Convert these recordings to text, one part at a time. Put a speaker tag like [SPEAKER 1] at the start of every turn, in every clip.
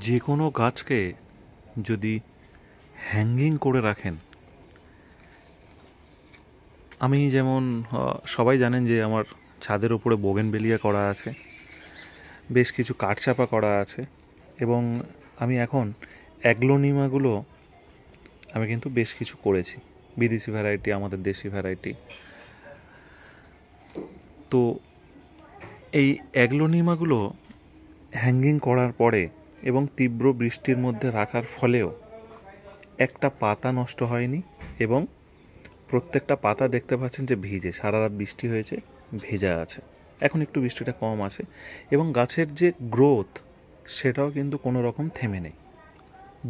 [SPEAKER 1] যে কোনো গাছকে যদি হ্যাঙ্গিং করে রাখেন, আমি যেমন সবাই জানেন যে আমার ছাদের উপরে বোগেনভেলিয়া করা আছে, বেশ কিছু কাঠচাপা করা আছে, এবং আমি এখন অ্যাগ্লোনিমাগুলো আমি কিন্তু বেশ কিছু করেছি, বিদেশি ভ্যারাইটি, আমাদের দেশি ভ্যারাইটি। তো এই অ্যাগ্লোনিমাগুলো হ্যাঙ্গিং করার পরে এবং তীব্র বৃষ্টির মধ্যে রাখার ফলেও একটা পাতা নষ্ট হয়নি, এবং প্রত্যেকটা পাতা দেখতে পাচ্ছেন যে ভিজে, সারা রাত বৃষ্টি হয়েছে, ভেজা আছে। এখন একটু বৃষ্টিটা কম আছে, এবং গাছের যে গ্রোথ সেটাও কিন্তু কোনো রকম থেমে নেই,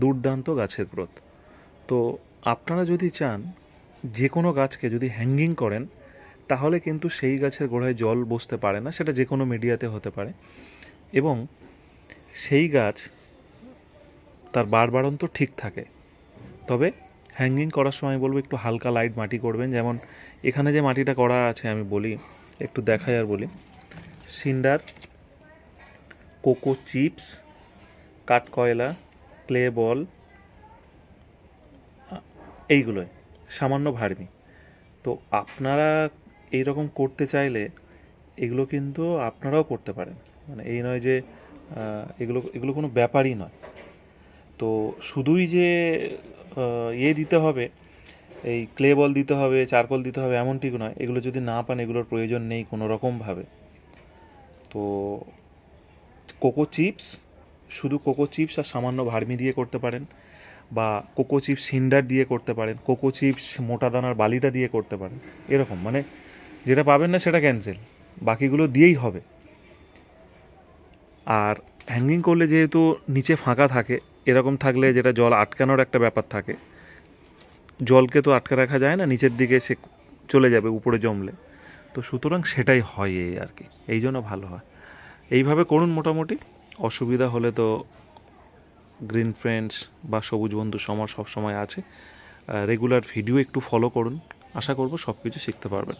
[SPEAKER 1] দুর্দান্ত গাছের গ্রোথ। তো আপনারা যদি চান যে কোনো গাছকে যদি হ্যাঙ্গিং করেন, তাহলে কিন্তু সেই গাছের গোড়ায় জল বসতে পারে না, সেটা যে কোনো মিডিয়াতে হতে পারে, এবং সেই গাছ তার বাড়বাড়ন্ত ঠিক থাকে। তবে হ্যাঙ্গিং করার সময় বলবো একটু হালকা লাইট মাটি করবেন। যেমন এখানে যে মাটিটা করা আছে, আমি বলি একটু দেখাই আর বলি, সিন্ডার, কোকো চিপস, কাঠকয়লা, ক্লে বল, এইগুলোই, সামান্য ভার্মি। তো আপনারা এইরকম করতে চাইলে এগুলো কিন্তু আপনারাও করতে পারেন, মানে এই নয় যে এগুলো এগুলো কোনো ব্যাপারই নয়। তো শুধুই যে দিতে হবে, এই ক্লে বল দিতে হবে, চারকোল দিতে হবে, এমন ঠিক নয়। এগুলো যদি না পান, এগুলোর প্রয়োজন নেই কোনো রকমভাবে। তো কোকো চিপস, শুধু কোকো চিপস আর সামান্য ভার্মি দিয়ে করতে পারেন, বা কোকো চিপস সিন্ডার দিয়ে করতে পারেন, কোকো চিপস মোটা দানার বালিটা দিয়ে করতে পারেন। এরকম, মানে যেটা পাবেন না সেটা ক্যান্সেল, বাকিগুলো দিয়েই হবে। আর হ্যাঙ্গিং করলে যেহেতু নিচে ফাঁকা থাকে, এরকম থাকলে যেটা জল আটকানোর একটা ব্যাপার থাকে, জলকে তো আটকে রাখা যায় না, নিচের দিকে সে চলে যাবে উপরে জমলে। তো সুতরাং সেটাই হয় এই আর কি, এই জন্য ভালো হয়। এইভাবে করুন মোটামুটি। অসুবিধা হলে তো গ্রিন ফ্রেন্ডস বা সবুজ বন্ধু সমর সব সময় আছে। রেগুলার ভিডিও একটু ফলো করুন, আশা করব সব কিছু শিখতে পারবেন।